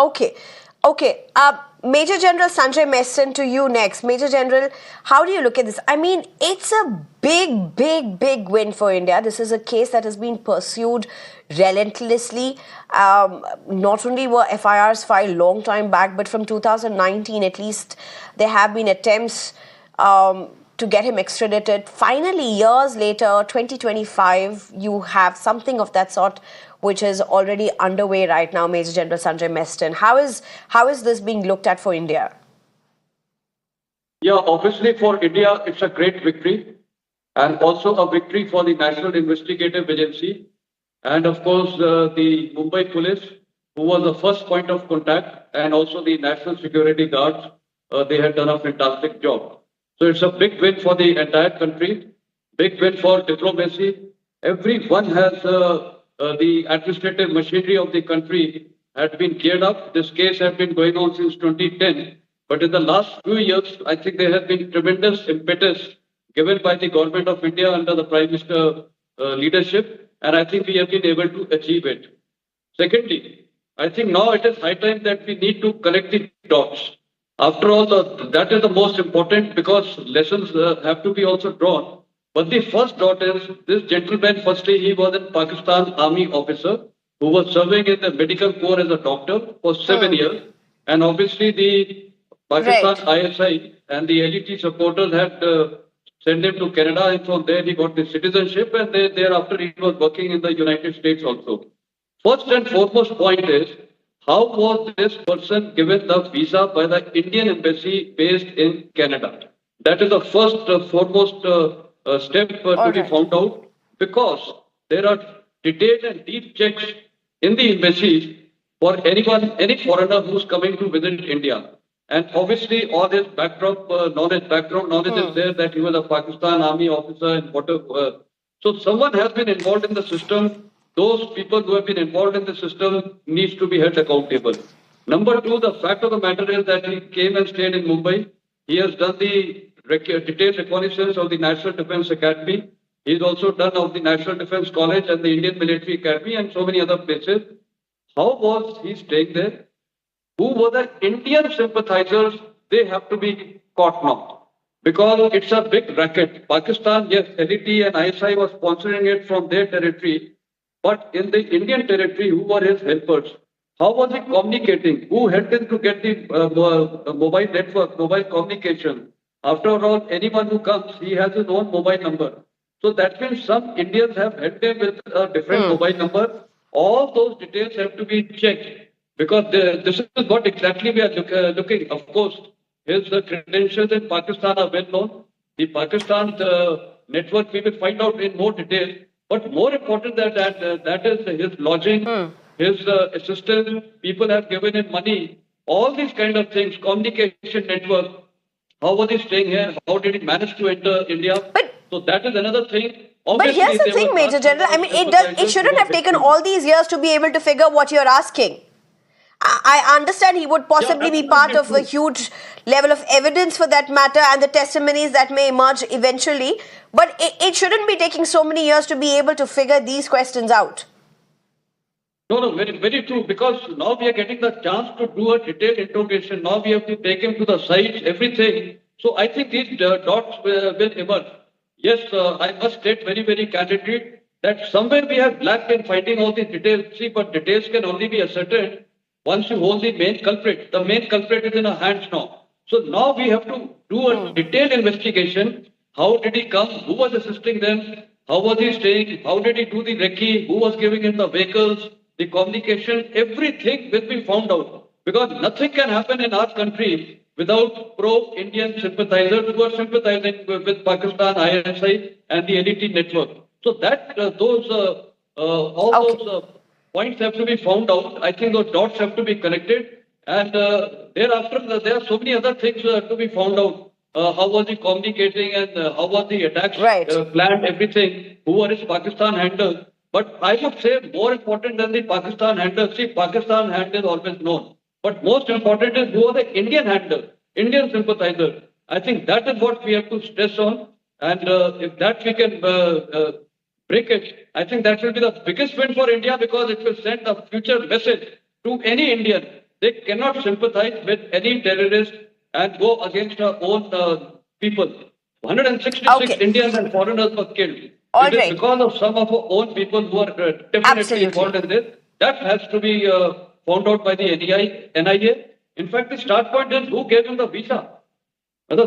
Okay. Okay. Major General Sanjay Meston, to you next. Major General, how do you look at this? I mean, it's a big win for India. This is a case that has been pursued relentlessly. Not only were FIRs filed long time back, but from 2019 at least, there have been attempts to get him extradited. Finally, years later, 2025, you have something of that sort which is already underway right now, Major General Sanjay Meston. How is this being looked at for India? Yeah, obviously for India, it's a great victory and also a victory for the National Investigative Agency and of course the Mumbai police, who was the first point of contact, and also the National Security Guards. They had done a fantastic job. So it's a big win for the entire country, big win for diplomacy. Everyone has the administrative machinery of the country had been geared up. This case has been going on since 2010. But in the last few years, I think there has been tremendous impetus given by the government of India under the Prime Minister leadership. And I think we have been able to achieve it. Secondly, I think now it is high time that we need to connect the dots. After all, that is the most important, because lessons have to be also drawn. But the first dot is this gentleman, firstly, he was a Pakistan Army officer who was serving in the medical corps as a doctor for 7 years. And obviously the Pakistan ISI and the LET supporters had sent him to Canada, and from there he got the citizenship, and thereafter he was working in the United States also. First and foremost point is, how was this person given the visa by the Indian embassy based in Canada? That is the first foremost step to be found out, because there are detailed and deep checks in the embassies for anyone, any foreigner who's coming to visit India. And obviously all his background knowledge is there, that he was a Pakistan Army officer and whatever. So someone has been involved in the system. Those people who have been involved in the system needs to be held accountable. Number two, the fact of the matter is that he came and stayed in Mumbai. He has done the detailed reconnaissance of the National Defence Academy. He's also done of the National Defence College and the Indian Military Academy and so many other places. How was he staying there? Who were the Indian sympathizers? They have to be caught now, because it's a big racket. Pakistan, yes, LET and ISI was sponsoring it from their territory. But in the Indian territory, who were his helpers? How was he communicating? Who helped him to get the mobile network, mobile communication? After all, anyone who comes, he has his own mobile number. So that means some Indians have helped him with a different mobile number. All those details have to be checked, because this is what exactly we are looking. Of course, his credentials in Pakistan are well known. The Pakistan network, we will find out in more detail. But more important than that is his lodging, his assistance, people have given him money, all these kind of things, communication network. How was he staying here? How did he manage to enter India? So that is another thing. Obviously, but here's the thing, Major General. I mean, it shouldn't have taken all these years to be able to figure what you're asking. I understand he would possibly be part of a huge level of evidence for that matter, and the testimonies that may emerge eventually. But it shouldn't be taking so many years to be able to figure these questions out. No, very true. Because now we are getting the chance to do a detailed interrogation. Now we have to take him to the sites, everything. So I think these dots will emerge. Yes, I must state very candidly that somewhere we have lacked in finding all these details. See, but details can only be ascertained once you hold the main culprit. The main culprit is in our hands now. So now we have to do a detailed investigation. How did he come? Who was assisting them? How was he staying? How did he do the recce? Who was giving him the vehicles, the communication? Everything will be found out. Because nothing can happen in our country without pro-Indian sympathizers who are sympathizing with Pakistan, ISI and the LET network. So that all those points have to be found out. I think those dots have to be connected. And thereafter, there are so many other things to be found out. How was he communicating, and how was the attacks planned, everything. Who were his Pakistan handlers? But I would say more important than the Pakistan handlers. See, Pakistan hand is always known. But most important is who are the Indian handlers, Indian sympathizers. I think that is what we have to stress on. And if that we can break it, I think that will be the biggest win for India, because it will send a future message to any Indian They cannot sympathize with any terrorist and go against our own people. 166 Okay. Indians and foreigners were killed. All It is right. because of some of our own people who are definitely Absolutely. involved in this. That has to be found out by the NIA. In fact, the start point is who gave him the visa.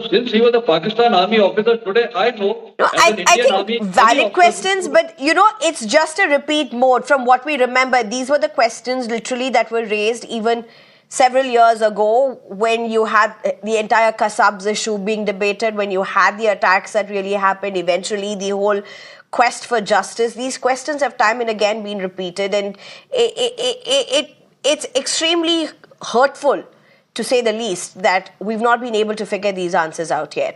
Since he was a Pakistan Army officer, today I know No, as an I Indian think Army, any valid officer questions, but it's just a repeat mode from what we remember. These were the questions literally that were raised even several years ago when you had the entire Kasab's issue being debated, when you had the attacks that really happened, eventually the whole quest for justice. These questions have time and again been repeated, and it's extremely hurtful, to say the least, that we've not been able to figure these answers out yet.